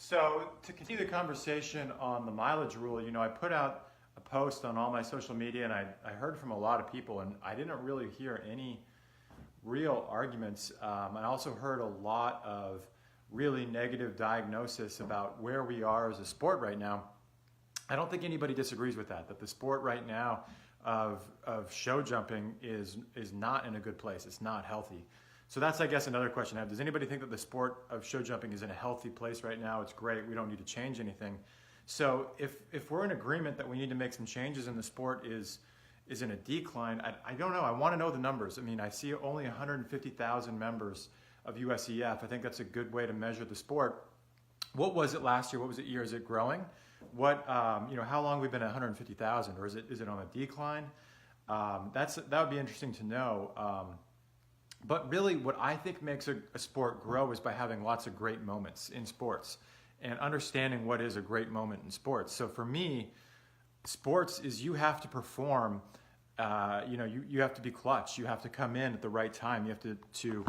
So to continue the conversation on the mileage rule, I put out a post on all my social media, and I heard from a lot of people, and I didn't really hear any real arguments. I also heard a lot of really negative diagnosis about where we are as a sport right now. I don't think anybody disagrees with that the sport right now of show jumping is not in a good place. It's not healthy. So that's, I guess, another question I have. Does anybody think that the sport of show jumping is in a healthy place right now? It's great. We don't need to change anything. So if we're in agreement that we need to make some changes and the sport is in a decline, I don't know. I want to know the numbers. I mean, I see only 150,000 members of USEF. I think that's a good way to measure the sport. What was it last year? What was it year? Is it growing? What how long we've been at 150,000, or is it on a decline? That would be interesting to know. But really, what I think makes a sport grow is by having lots of great moments in sports and understanding what is a great moment in sports. So for me, sports is you have to perform. You have to be clutch. You have to come in at the right time. You have to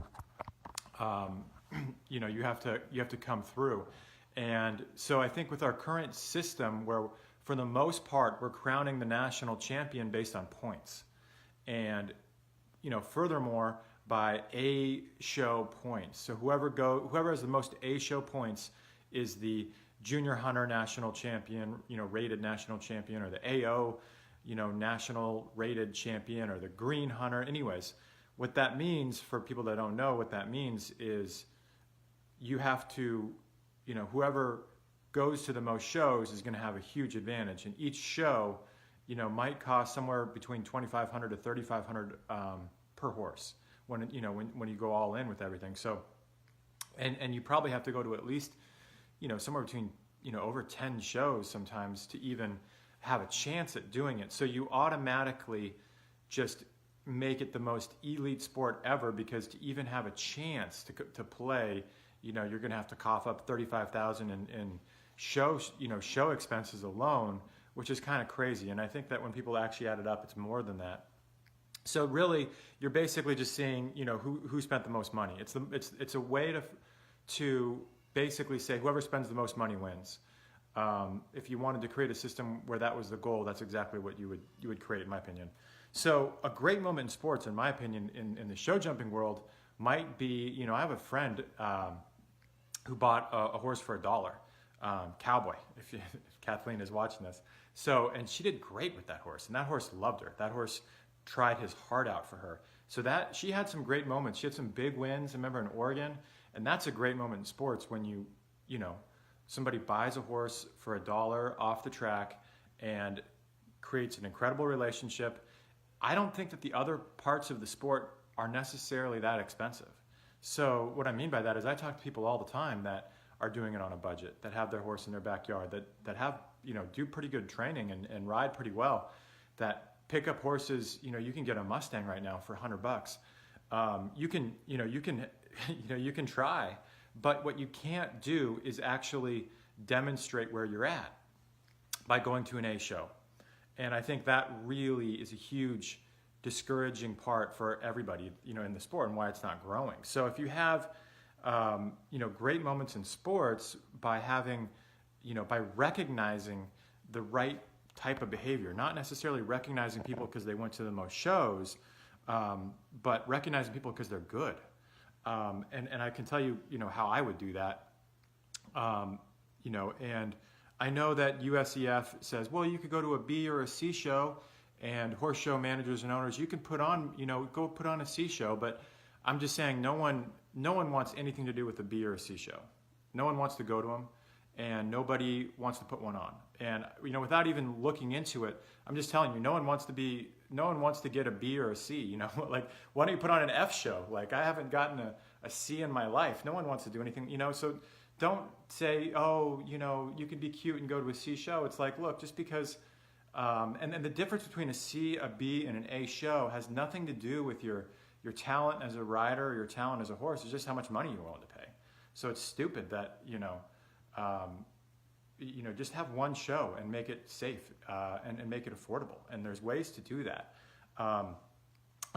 you have to come through. And so I think with our current system, where for the most part we're crowning the national champion based on points, and furthermore by A show points. So whoever has the most A show points is the junior hunter national champion, rated national champion, or the AO, national rated champion, or the green hunter. Anyways, what that means for people that don't know, what that means is you have to, whoever goes to the most shows is going to have a huge advantage. And each show, might cost somewhere between $2,500 to $3,500 per horse when you go all in with everything. So, and you probably have to go to at least, somewhere between, over 10 shows sometimes to even have a chance at doing it. So you automatically just make it the most elite sport ever, because to even have a chance to play, you're going to have to cough up $35,000 in show expenses alone, which is kind of crazy. And I think that when people actually add it up, it's more than that. So really, you're basically just seeing, who spent the most money. It's a way to basically say whoever spends the most money wins. If you wanted to create a system where that was the goal, that's exactly what you would create, in my opinion. So a great moment in sports, in my opinion, in the show jumping world might be, I have a friend who bought a horse for $1, Cowboy, if Kathleen is watching this. So, and she did great with that horse, and that horse loved her. That horse tried his heart out for her. So that she had some great moments. She had some big wins, I remember, in Oregon, and that's a great moment in sports when somebody buys a horse for $1 off the track and creates an incredible relationship. I don't think that the other parts of the sport are necessarily that expensive. So what I mean by that is I talk to people all the time that are doing it on a budget, that have their horse in their backyard, that have, do pretty good training and ride pretty well, that pick up horses. You can get a Mustang right now for $100. You can try, but what you can't do is actually demonstrate where you're at by going to an A show. And I think that really is a huge discouraging part for everybody, in the sport, and why it's not growing. So if you have, great moments in sports by having, by recognizing the right type of behavior, not necessarily recognizing people because they went to the most shows, but recognizing people because they're good. And I can tell you, how I would do that. And I know that USEF says, well, you could go to a B or a C show, and horse show managers and owners, you can put on, go put on a C show. But I'm just saying, no one wants anything to do with a B or a C show. No one wants to go to them, and nobody wants to put one on. And without even looking into it, I'm just telling you, no one wants to get a B or a C. Like, why don't you put on an F show? Like, I haven't gotten a C in my life. No one wants to do anything. So don't say, oh, you can be cute and go to a C show. It's like, look, just because. And the difference between a C, a B, and an A show has nothing to do with your talent as a rider or your talent as a horse. It's just how much money you're willing to pay. So it's stupid that, just have one show and make it safe and make it affordable. And there's ways to do that. I'll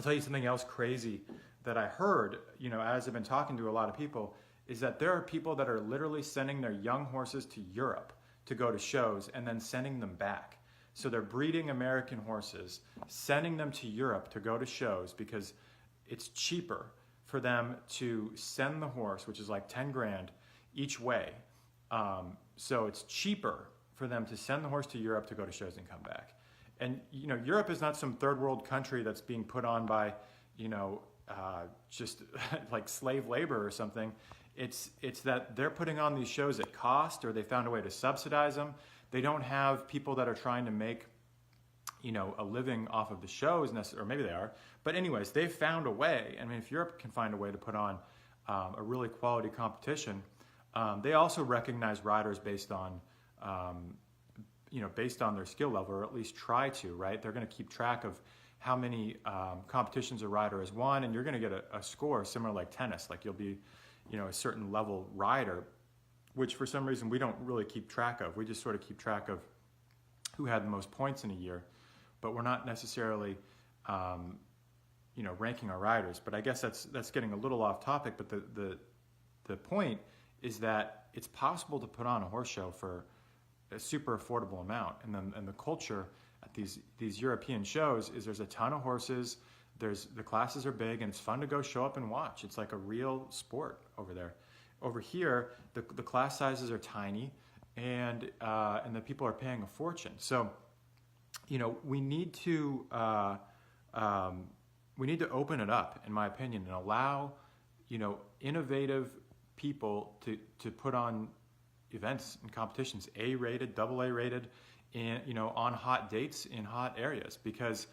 tell you something else crazy that I heard, as I've been talking to a lot of people, is that there are people that are literally sending their young horses to Europe to go to shows and then sending them back. So they're breeding American horses, sending them to Europe to go to shows because it's cheaper for them to send the horse, which is like 10 grand each way. So it's cheaper for them to send the horse to Europe to go to shows and come back. And, you know, Europe is not some third world country that's being put on by, you know, just like slave labor or something. It's that they're putting on these shows at cost, or they found a way to subsidize them. They don't have people that are trying to make, you know, a living off of the shows, or maybe they are. But anyways, they've found a way. I mean, if Europe can find a way to put on a really quality competition, they also recognize riders based on, you know, based on their skill level, or at least try to, right? They're going to keep track of how many competitions a rider has won, and you're going to get a score similar like tennis. Like you'll be, you know, a certain level rider, which for some reason we don't really keep track of. We just sort of keep track of who had the most points in a year, but we're not necessarily, you know, ranking our riders. But I guess that's getting a little off topic. But the point is that it's possible to put on a horse show for a super affordable amount, and the culture at these European shows is there's a ton of horses. The classes are big, and it's fun to go show up and watch. It's like a real sport over there. Over here, the class sizes are tiny, and the people are paying a fortune. So, you know, we need to open it up, in my opinion, and allow, you know, innovative people to put on events and competitions, A-rated, AA rated, and, you know, on hot dates in hot areas, because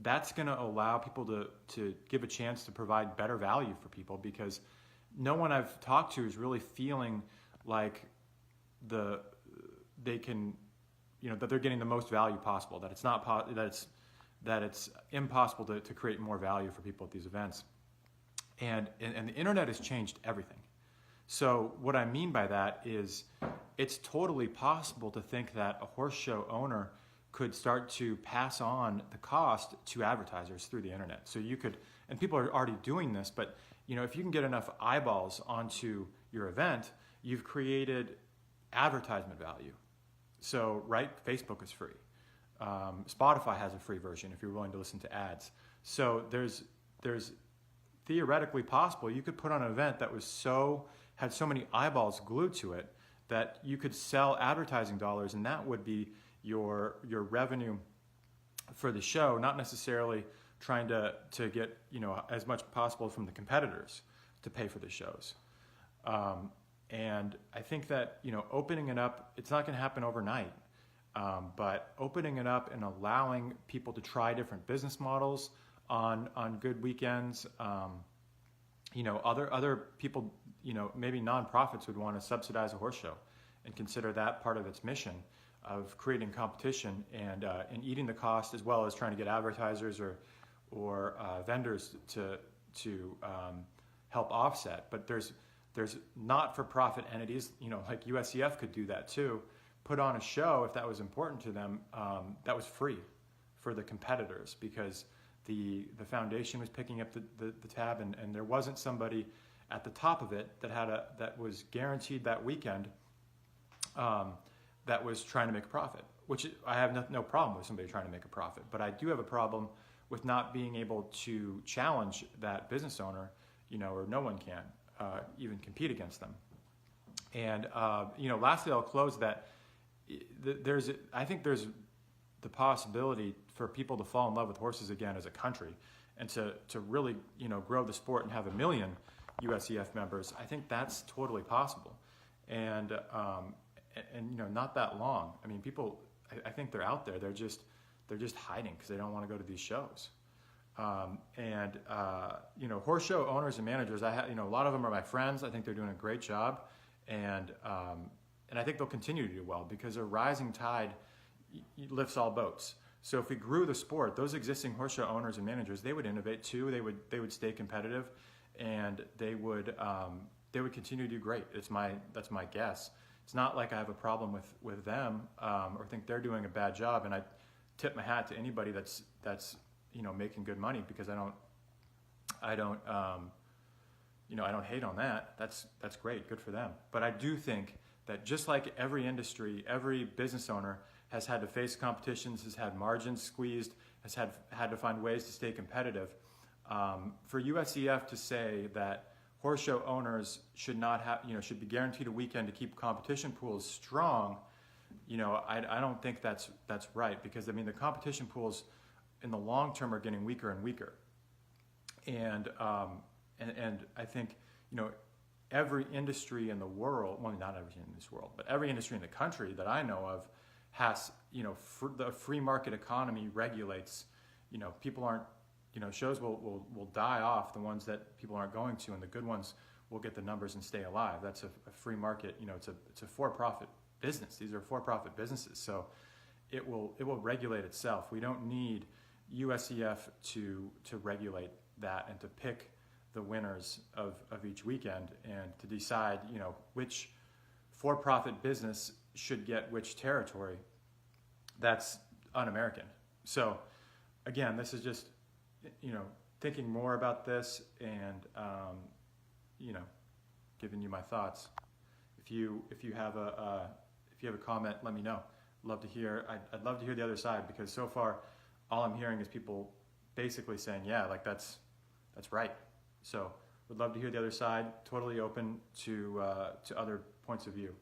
that's going to allow people to give a chance to provide better value for people, because no one I've talked to is really feeling like they can, you know, that they're getting the most value possible, that it's not that it's impossible to create more value for people at these events. And the internet has changed everything. So what I mean by that is it's totally possible to think that a horse show owner could start to pass on the cost to advertisers through the internet. So you could, and people are already doing this, but, you know, if you can get enough eyeballs onto your event, you've created advertisement value. So, right, Facebook is free. Spotify has a free version if you're willing to listen to ads. So there's theoretically possible you could put on an event that had so many eyeballs glued to it that you could sell advertising dollars, and that would be your revenue for the show, not necessarily trying to get, you know, as much possible from the competitors to pay for the shows. And I think that, you know, opening it up, it's not going to happen overnight, but opening it up and allowing people to try different business models on good weekends, you know, other people, you know, maybe nonprofits would want to subsidize a horse show and consider that part of its mission of creating competition and eating the cost, as well as trying to get advertisers or vendors to help offset. But there's not-for-profit entities, you know, like USEF could do that too, put on a show if that was important to them, that was free for the competitors, because the foundation was picking up the tab, and there wasn't somebody at the top of it that was guaranteed that weekend, that was trying to make a profit, which I have no problem with somebody trying to make a profit. But I do have a problem with not being able to challenge that business owner, you know, or no one can even compete against them. And, you know, lastly, I'll close that I think there's the possibility for people to fall in love with horses again as a country, and to really, you know, grow the sport and have 1 million USEF members. I think that's totally possible. And you know, not that long. I mean, people, I think they're out there. They're just hiding because they don't want to go to these shows. You know, horse show owners and managers, you know, a lot of them are my friends. I think they're doing a great job, and I think they'll continue to do well, because a rising tide lifts all boats. So if we grew the sport, those existing horse show owners and managers, they would innovate too. They would stay competitive, and they would continue to do great. That's my guess. It's not like I have a problem with them, or think they're doing a bad job. And I tip my hat to anybody that's you know, making good money, because I don't I don't hate on that. That's great, good for them. But I do think that just like every industry, every business owner has had to face competitions, has had margins squeezed, has had to find ways to stay competitive. For USEF to say that horse show owners should not have, should be guaranteed a weekend to keep competition pools strong, I don't think that's right, because I mean the competition pools in the long term are getting weaker and weaker, and I think every industry in the world, well, not every in this world, but every industry in the country that I know of has, the free market economy regulates, people aren't, shows will die off, the ones that people aren't going to, and the good ones will get the numbers and stay alive. That's a free market, it's a for-profit business. These are for-profit businesses, so it will regulate itself. We don't need USEF to regulate that and to pick the winners of each weekend and to decide, which for-profit business should get which territory. That's un-American. So again, this is just, thinking more about this and, giving you my thoughts. If you have a comment, let me know. Love to hear. I'd love to hear the other side, because so far all I'm hearing is people basically saying, yeah, like that's right. So would love to hear the other side. Totally open to other points of view.